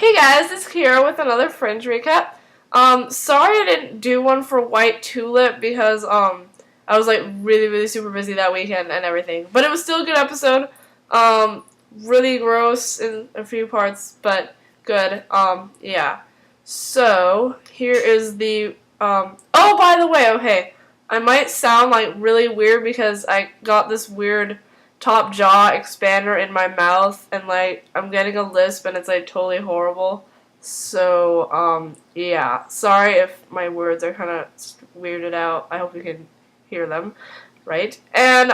Hey guys, it's Kira with another Fringe recap. Sorry I didn't do one for White Tulip because I was like really super busy that weekend and everything. But it was still a good episode. Really gross in a few parts, but good. Yeah. So here is the oh, by the way, okay, I might sound like really weird because I got this weird top jaw expander in my mouth and like I'm getting a lisp and it's like totally horrible. So yeah, sorry if my words are kind of weirded out. I hope you can hear them, right? And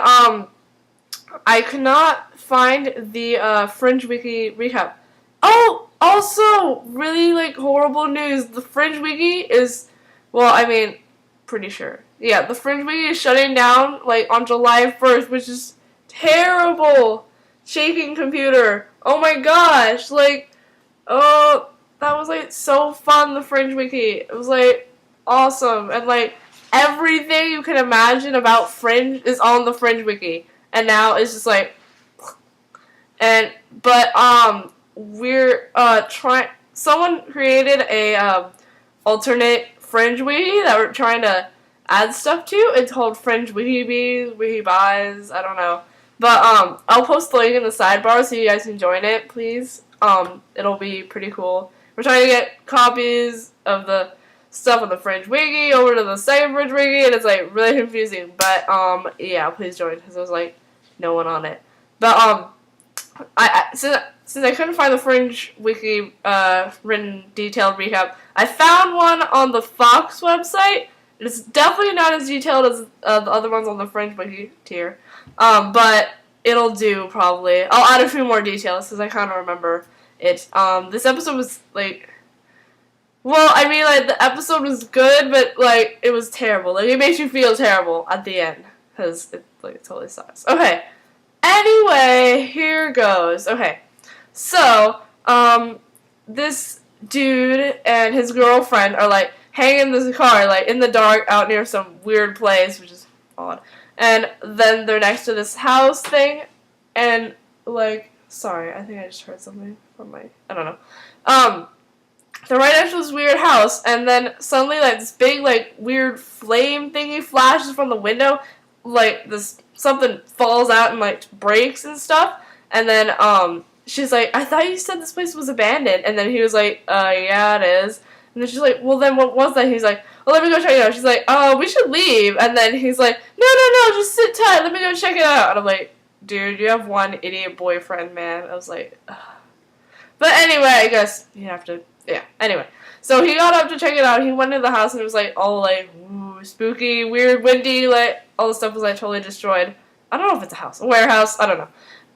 I could not find the Fringe Wiki recap. Oh, also really like horrible news. The Fringe Wiki is, well, I mean, pretty sure. Yeah, the Fringe Wiki is shutting down like on July 1st, which is terrible. Shaking computer. Oh my gosh. Like, oh, that was like so fun, the Fringe Wiki. It was like awesome. And like everything you can imagine about Fringe is on the Fringe Wiki. And now it's just like, but we're trying, someone created a alternate Fringe Wiki that we're trying to add stuff to. It's called Fringe Wikibis, Wikibis, I don't know. But I'll post the link in the sidebar so you guys can join it, please. It'll be pretty cool. We're trying to get copies of the stuff on the Fringe Wiki over to the second Fringe Wiki, and it's like really confusing. But yeah, please join because there's like no one on it. But since I couldn't find the Fringe Wiki written detailed recap, I found one on the Fox website. It's definitely not as detailed as the other ones on the Fringe Wiki tier. But it'll do, probably. I'll add a few more details, because I kind of remember it. This episode was, like, well, I mean, like, the episode was good, but, like, it was terrible. Like, it makes you feel terrible at the end, because it, like, it totally sucks. Okay. Anyway, here goes. Okay. So, this dude and his girlfriend are, like, hanging in this car, like, in the dark, out near some weird place, which is odd. And then they're next to this house thing, and, like, sorry, I think I just heard something from my, I don't know. They're right next to this weird house, and then suddenly, like, this big, like, weird flame thingy flashes from the window, like, this, something falls out and, like, breaks and stuff, and then, she's like, I thought you said this place was abandoned, and then he was like, yeah, it is. And then she's like, well, then what was that? He's like, well, let me go check it out. She's like, we should leave. And then he's like, no, just sit tight. Let me go check it out. And I'm like, dude, you have one idiot boyfriend, man. I was like, ugh. But anyway, I guess you have to, yeah. Anyway, so he got up to check it out. He went into the house and it was like all like, ooh, spooky, weird, windy, like all the stuff was like totally destroyed. I don't know if it's a house, a warehouse, I don't know.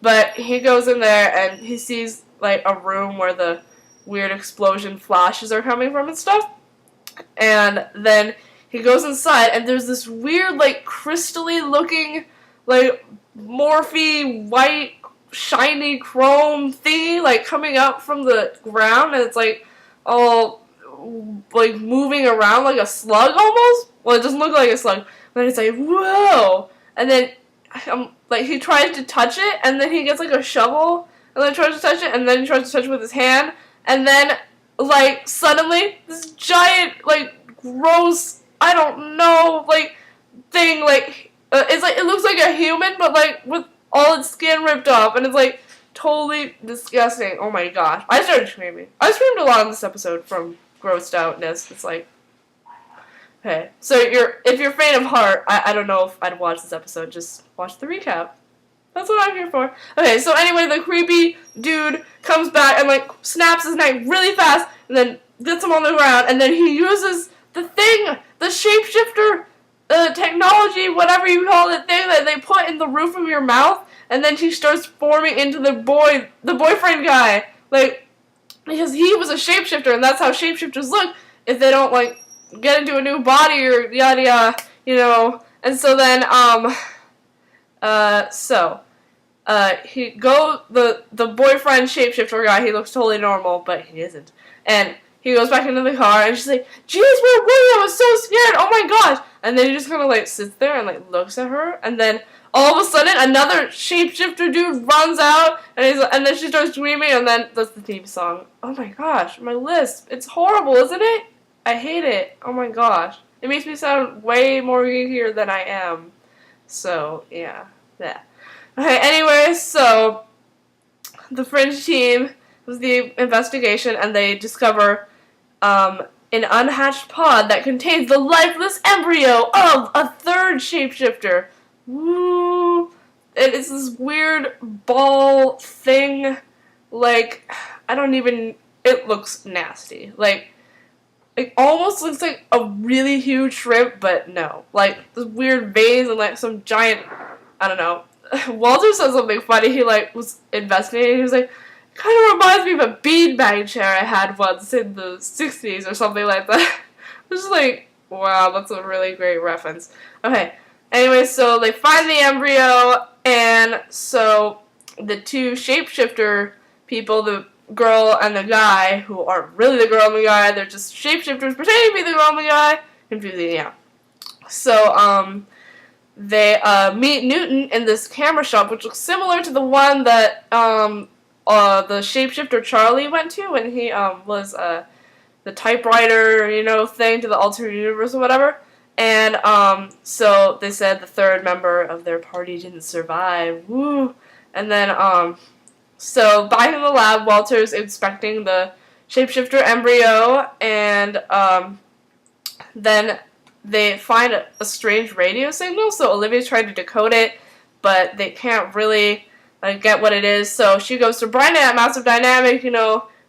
But he goes in there and he sees like a room where the weird explosion flashes are coming from and stuff. And then he goes inside and there's this weird like crystally looking like morphy white shiny chrome thingy like coming up from the ground, and it's like all like moving around like a slug almost. Well, it doesn't look like a slug, but it's like whoa. And then like he tries to touch it, and then he gets like a shovel and then tries to touch it, and then he tries to touch it with his hand. And then, like, suddenly, this giant, like, gross, I don't know, like, thing, like, it's like, it looks like a human, but, like, with all its skin ripped off, and it's, like, totally disgusting. Oh my gosh. I started screaming. I screamed a lot in this episode from grossed outness. It's like, okay. So, if you're faint of heart, I don't know if I'd watch this episode, just watch the recap. That's what I'm here for. Okay, so anyway, the creepy dude comes back and, like, snaps his neck really fast and then gets him on the ground, and then he uses the thing, the shapeshifter technology, whatever you call it, thing that they put in the roof of your mouth, and then she starts forming into the boyfriend guy. Like, because he was a shapeshifter, and that's how shapeshifters look if they don't, like, get into a new body or yada yada, you know. And so then, the boyfriend shapeshifter guy, he looks totally normal, but he isn't. And he goes back into the car, and she's like, "Jeez, where were you? I was so scared. Oh my gosh!" And then he just kind of like sits there and like looks at her, and then all of a sudden another shapeshifter dude runs out, and then she starts screaming, and then that's the theme song. Oh my gosh, my lisp. It's horrible, isn't it? I hate it. Oh my gosh. It makes me sound way more geekier than I am. So, yeah. Okay, anyway, so the Fringe team was the investigation, and they discover an unhatched pod that contains the lifeless embryo of a third shapeshifter. Woo! It's this weird ball thing. Like, I don't even... It looks nasty. Like, it almost looks like a really huge shrimp, but no. Like, this weird vase and, like, some giant... I don't know. Walter said something funny. He, like, was investigating. He was like, kind of reminds me of a beanbag chair I had once in the 60s or something like that. It's just like, wow, that's a really great reference. Okay. Anyway, so they find the embryo, and so the two shapeshifter people, the girl and the guy, who aren't really the girl and the guy, they're just shapeshifters pretending to be the girl and the guy. Confusing, yeah. So, they meet Newton in this camera shop, which looks similar to the one that the shapeshifter Charlie went to when he was the typewriter, thing to the alternate universe or whatever. And so they said the third member of their party didn't survive. Woo! And then so back in the lab, Walter's inspecting the shapeshifter embryo, and then they find a strange radio signal. So Olivia's trying to decode it, but they can't really get what it is. So she goes to Brian at Massive Dynamic,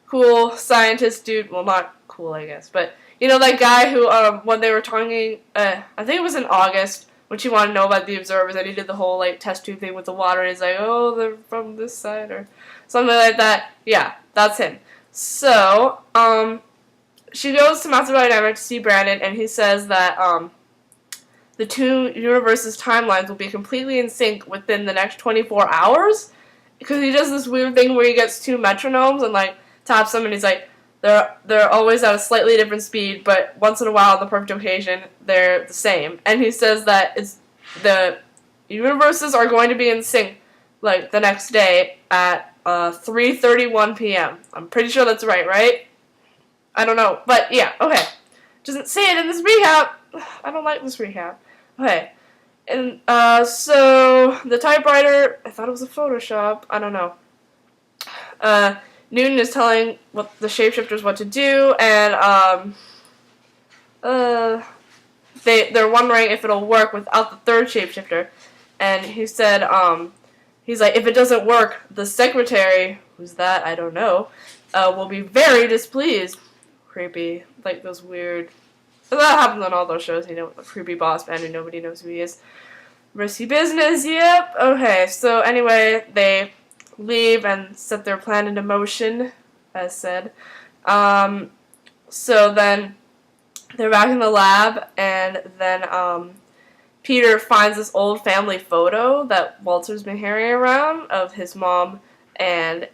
cool scientist dude. Well, not cool, I guess, but that guy who when they were talking, I think it was in August, when she wanted to know about the observers, and he did the whole test tube thing with the water, and he's like, oh, they're from this side or something like that. Yeah, that's him. So she goes to Massive Dynamic to see Brandon, and he says that the two universes' timelines will be completely in sync within the next 24 hours, because he does this weird thing where he gets two metronomes and taps them, and he's like, they're always at a slightly different speed, but once in a while, on the perfect occasion, they're the same. And he says that the universes are going to be in sync the next day at 3:31 p.m. I'm pretty sure that's right? I don't know, but yeah, okay. Doesn't say it in this recap. I don't like this recap. Okay, and so the typewriter, I thought it was a Photoshop. I don't know. Newton is telling the shapeshifters what to do, and they're wondering if it'll work without the third shapeshifter. And he said, he's like, if it doesn't work, the secretary, who's that? I don't know, will be very displeased. Creepy, those weird. So that happens on all those shows. A creepy boss man who nobody knows who he is. Risky business. Yep. Okay. So anyway, they leave and set their plan into motion, as said. So then they're back in the lab, and then Peter finds this old family photo that Walter's been carrying around of his mom and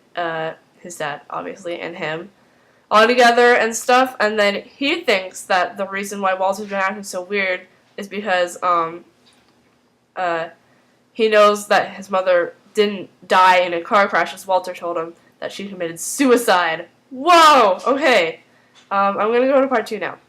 his dad, obviously, and him all together and stuff. And then he thinks that the reason why Walter's been acting so weird is because he knows that his mother didn't die in a car crash, as Walter told him that she committed suicide. Whoa! Okay. I'm gonna go to part 2 now.